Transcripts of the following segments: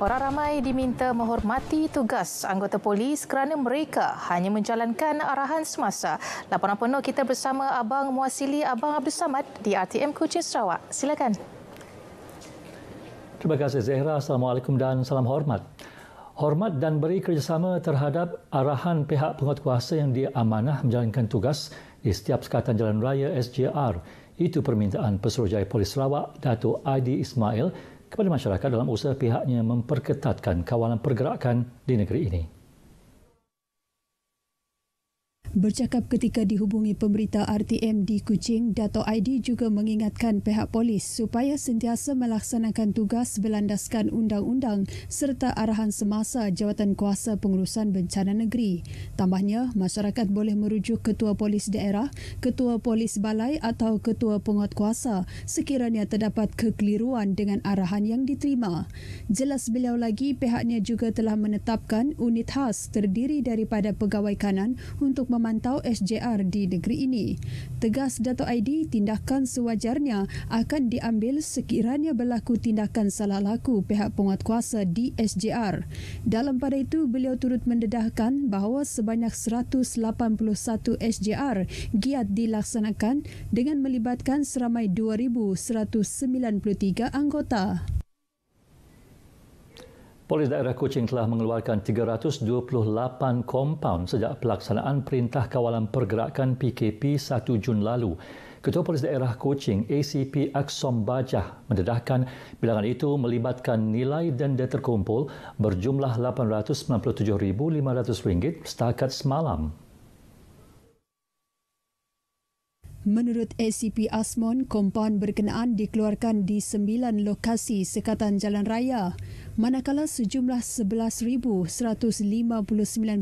Orang ramai diminta menghormati tugas anggota polis kerana mereka hanya menjalankan arahan semasa. Laporan penuh kita bersama Abang Muasili Abang Abdul Samad di RTM Kuching Sarawak. Silakan. Terima kasih Zahra. Assalamualaikum dan salam hormat. Hormat dan beri kerjasama terhadap arahan pihak penguatkuasa yang diamanah menjalankan tugas di setiap sekatan jalan raya SJR. Itu permintaan Pesuruhjaya Polis Sarawak, Datuk Aidi Ismail, kepada masyarakat dalam usaha pihaknya memperketatkan kawalan pergerakan di negeri ini. Bercakap ketika dihubungi pemberita RTM di Kuching, Dato' Aidi juga mengingatkan pihak polis supaya sentiasa melaksanakan tugas berlandaskan undang-undang serta arahan semasa Jawatan Kuasa Pengurusan Bencana Negeri. Tambahnya, masyarakat boleh merujuk Ketua Polis Daerah, Ketua Polis Balai atau Ketua Penguatkuasa sekiranya terdapat kekeliruan dengan arahan yang diterima. Jelas beliau lagi, pihaknya juga telah menetapkan unit khas terdiri daripada pegawai kanan untuk memantau SJR di negeri ini. Tegas Dato' Aidi, tindakan sewajarnya akan diambil sekiranya berlaku tindakan salah laku pihak penguatkuasa di SJR. Dalam pada itu, beliau turut mendedahkan bahawa sebanyak 181 SJR giat dilaksanakan dengan melibatkan seramai 2,193 anggota. Polis Daerah Kuching telah mengeluarkan 328 kompaun sejak pelaksanaan Perintah Kawalan Pergerakan PKP 1 Jun lalu. Ketua Polis Daerah Kuching, ACP Aksom Bajah, mendedahkan bilangan itu melibatkan nilai denda terkumpul berjumlah RM897,500 setakat semalam. Menurut ACP Asmon, kompaun berkenaan dikeluarkan di 9 lokasi sekatan jalan raya, manakala sejumlah 11,159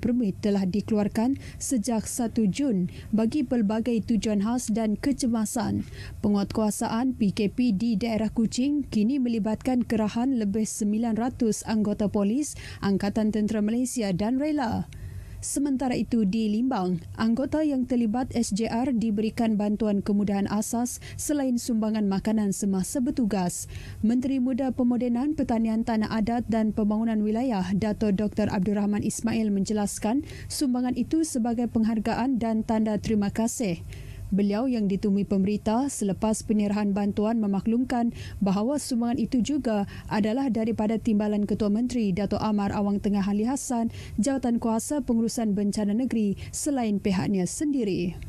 permit telah dikeluarkan sejak 1 Jun bagi pelbagai tujuan khas dan kecemasan. Penguatkuasaan PKP di daerah Kuching kini melibatkan kerahan lebih 900 anggota polis, Angkatan Tentera Malaysia dan rela. Sementara itu di Limbang, anggota yang terlibat SJR diberikan bantuan kemudahan asas selain sumbangan makanan semasa bertugas. Menteri Muda Pemodenan Pertanian Tanah Adat dan Pembangunan Wilayah, Dato' Dr. Abdul Rahman Ismail menjelaskan sumbangan itu sebagai penghargaan dan tanda terima kasih. Beliau yang ditemui pemberita selepas penyerahan bantuan memaklumkan bahawa sumbangan itu juga adalah daripada timbalan Ketua Menteri Dato' Amar Awang Tengah Ali Hassan, Jawatan Kuasa Pengurusan Bencana Negeri selain pihaknya sendiri.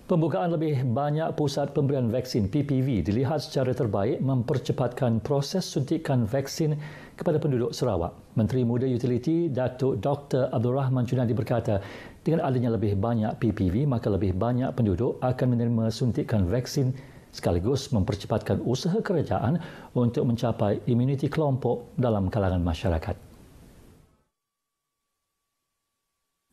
Pembukaan lebih banyak pusat pemberian vaksin PPV dilihat secara terbaik mempercepatkan proses suntikan vaksin kepada penduduk Sarawak. Menteri Muda Utiliti Datuk Dr. Abdul Rahman Junadi berkata, dengan adanya lebih banyak PPV, maka lebih banyak penduduk akan menerima suntikan vaksin sekaligus mempercepatkan usaha kerajaan untuk mencapai imuniti kelompok dalam kalangan masyarakat.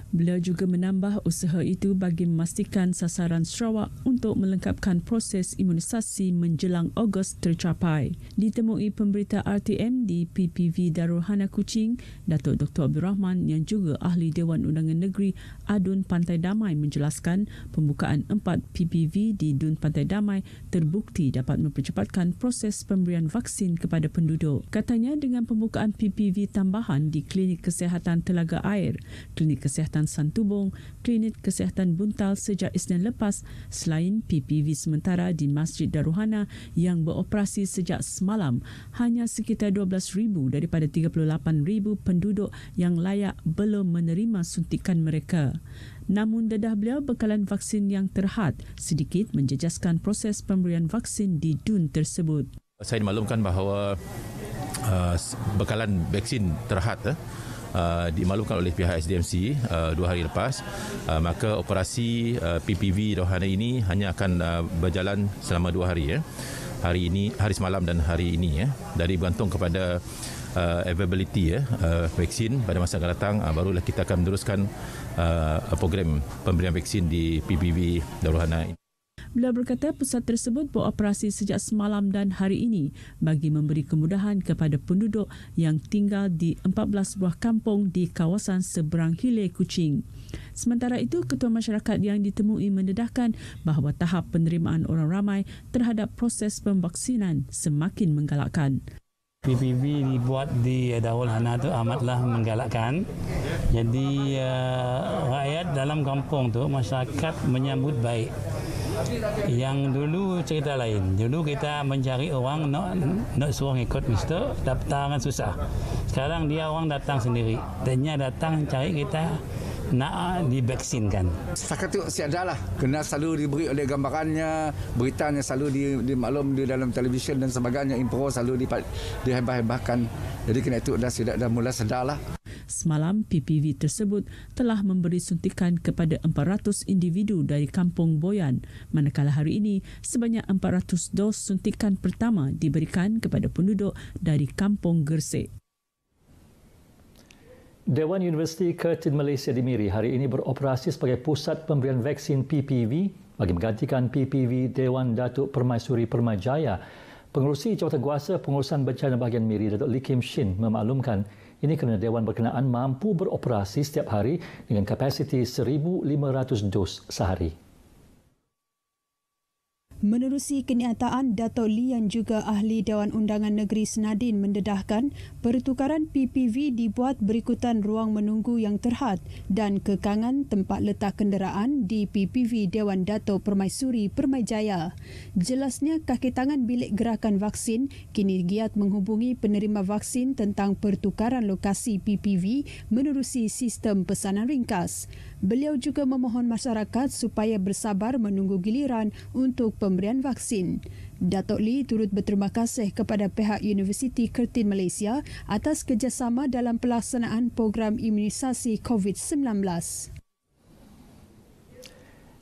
Beliau juga menambah usaha itu bagi memastikan sasaran Sarawak untuk melengkapkan proses imunisasi menjelang Ogos tercapai. Ditemui pemberita RTM di PPV Darul Hana Kuching, Datuk Dr. Abdul Rahman yang juga Ahli Dewan Undangan Negeri Adun Pantai Damai menjelaskan pembukaan 4 PPV di Dun Pantai Damai terbukti dapat mempercepatkan proses pemberian vaksin kepada penduduk. Katanya dengan pembukaan PPV tambahan di Klinik Kesihatan Telaga Air, Klinik Kesihatan Santubong, Klinik Kesihatan Buntal sejak Isnin lepas, selain PPV sementara di Masjid Daruhana yang beroperasi sejak semalam, hanya sekitar 12,000 daripada 38,000 penduduk yang layak belum menerima suntikan mereka. Namun dedah beliau bekalan vaksin yang terhad sedikit menjejaskan proses pemberian vaksin di Dun tersebut. Saya dimaklumkan bahawa bekalan vaksin terhad dimaklumkan oleh pihak SDMC 2 hari lepas, maka operasi PPV Rohana ini hanya akan berjalan selama 2 hari, hari ini, hari semalam dan hari ini, dari bergantung kepada availability vaksin pada masa akan datang, barulah kita akan meneruskan program pemberian vaksin di PPV Rohana ini. Beliau berkata pusat tersebut beroperasi sejak semalam dan hari ini bagi memberi kemudahan kepada penduduk yang tinggal di 14 buah kampung di kawasan seberang Hilir Kuching. Sementara itu, Ketua Masyarakat yang ditemui mendedahkan bahawa tahap penerimaan orang ramai terhadap proses pemvaksinan semakin menggalakkan. PPV dibuat di Darul Hana tu amatlah menggalakkan. Jadi rakyat dalam kampung tu, masyarakat menyambut baik. Yang dulu cerita lain. Dulu kita mencari orang nak suruh ikut mister, daftaran susah. Sekarang dia orang datang sendiri. Dia datang cari kita nak divaksinkan. Setakat itu siada lah. Kena selalu diberi oleh gambarannya, beritanya selalu dimaklum di dalam televisyen dan sebagainya, info selalu dihebah-hebahkan. Jadi kena itu dah mula sedar lah. Semalam, PPV tersebut telah memberi suntikan kepada 400 individu dari Kampung Boyan, manakala hari ini sebanyak 400 dos suntikan pertama diberikan kepada penduduk dari Kampung Gersik. Dewan Universiti Curtin Malaysia di Miri hari ini beroperasi sebagai pusat pemberian vaksin PPV bagi menggantikan PPV Dewan Datuk Permaisuri Permajaya. Pengerusi Jawatankuasa Pengurusan Bencana Bahagian Miri, Datuk Lee Kim Shin, memaklumkan ini kerana Dewan berkenaan mampu beroperasi setiap hari dengan kapasiti 1,500 dos sehari. Menerusi kenyataan, Dato' Lee yang juga ahli Dewan Undangan Negeri Senadin mendedahkan pertukaran PPV dibuat berikutan ruang menunggu yang terhad dan kekangan tempat letak kenderaan di PPV Dewan Dato' Permaisuri Permajaya. Jelasnya, kaki tangan bilik gerakan vaksin kini giat menghubungi penerima vaksin tentang pertukaran lokasi PPV menerusi sistem pesanan ringkas. Beliau juga memohon masyarakat supaya bersabar menunggu giliran untuk pemberian vaksin. Dato' Lee turut berterima kasih kepada pihak Universiti Curtin Malaysia atas kerjasama dalam pelaksanaan program imunisasi COVID-19.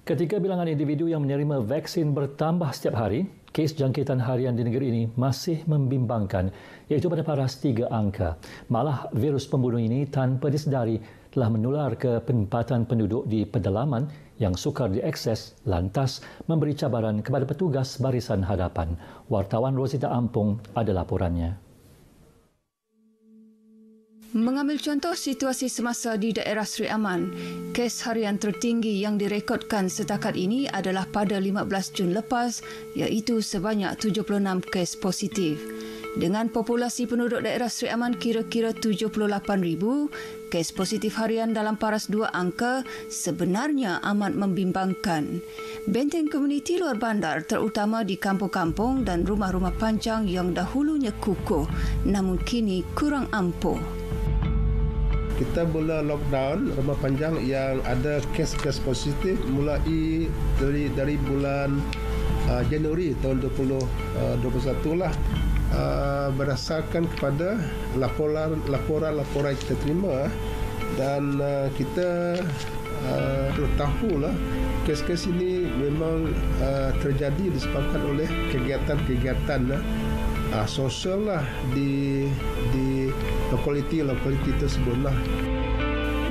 Ketika bilangan individu yang menerima vaksin bertambah setiap hari, kes jangkitan harian di negeri ini masih membimbangkan, iaitu pada paras 3 angka. Malah virus pembunuh ini tanpa disedari telah menular ke penempatan penduduk di pedalaman yang sukar diakses, lantas memberi cabaran kepada petugas barisan hadapan. Wartawan Rosita Ampung ada laporannya. Mengambil contoh situasi semasa di daerah Sri Aman, kes harian tertinggi yang direkodkan setakat ini adalah pada 15 Jun lepas, iaitu sebanyak 76 kes positif. Dengan populasi penduduk daerah Sri Aman kira-kira 78,000, kes positif harian dalam paras 2 angka sebenarnya amat membimbangkan. Benteng komuniti luar bandar terutama di kampung-kampung dan rumah-rumah pancang yang dahulunya kukuh namun kini kurang ampuh. Kita mula lockdown rumah panjang yang ada kes-kes positif mulai dari bulan Januari tahun 2021 lah. Berdasarkan kepada laporan kita terima dan kita tahulah kes-kes ini memang terjadi disebabkan oleh kegiatan sosial lah di lokaliti tersebut lah.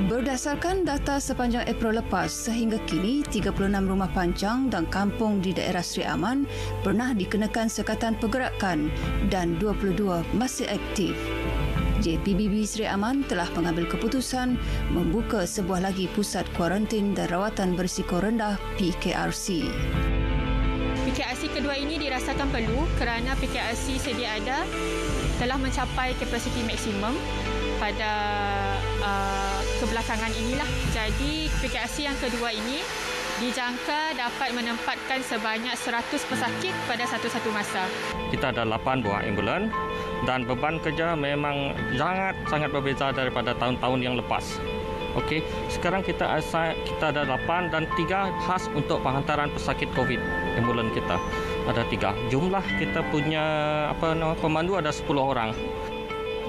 Berdasarkan data sepanjang April lepas, sehingga kini 36 rumah pancang dan kampung di daerah Sri Aman pernah dikenakan sekatan pergerakan dan 22 masih aktif. JPBB Sri Aman telah mengambil keputusan membuka sebuah lagi pusat kuarantin dan rawatan berisiko rendah PKRC. PKRC kedua ini dirasakan perlu kerana PKRC sedia ada telah mencapai kapasiti maksimum pada kebelakangan inilah. Jadi PKRC yang kedua ini dijangka dapat menempatkan sebanyak 100 pesakit pada satu-satu masa. Kita ada 8 buah ambulan dan beban kerja memang sangat berbeza daripada tahun-tahun yang lepas. Okey, sekarang kita ada 8 dan 3 khas untuk penghantaran pesakit COVID. Ambulan kita ada 3. Jumlah kita punya pemandu ada 10 orang.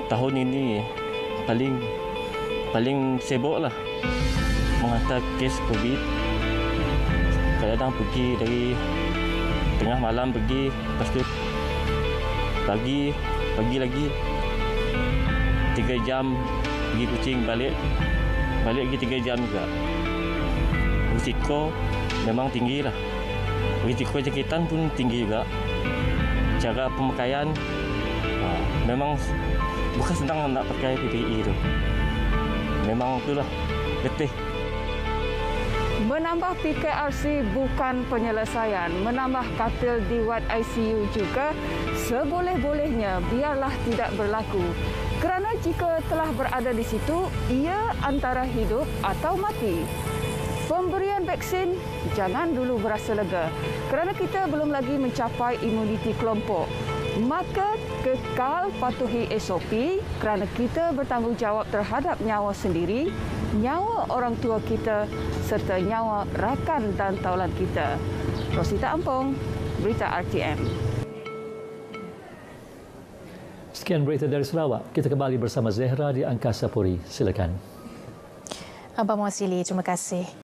Tahun ini paling sibuklah menghantar kes COVID. Kadang pergi dari tengah malam pergi, lepas tu pagi lagi 3 jam pergi Kuching, balik lagi 3 jam juga. Risiko memang tinggi lah. Risiko jangkitan pun tinggi juga. Cara pemakaian memang bukan senang nak pakai PPE tu. Memang itulah letih. Menambah PKRC bukan penyelesaian. Menambah katil di wad ICU juga seboleh-bolehnya biarlah tidak berlaku. Kerana jika telah berada di situ, ia antara hidup atau mati. Pemberian vaksin jangan dulu berasa lega kerana kita belum lagi mencapai imuniti kelompok. Maka kekal patuhi SOP kerana kita bertanggungjawab terhadap nyawa sendiri, nyawa orang tua kita serta nyawa rakan dan taulan kita. Rosita Ampong, Berita RTM. Sekian berita dari Sarawak. Kita kembali bersama Zehra di Angkasa Puri. Silakan. Abang Muasili, terima kasih.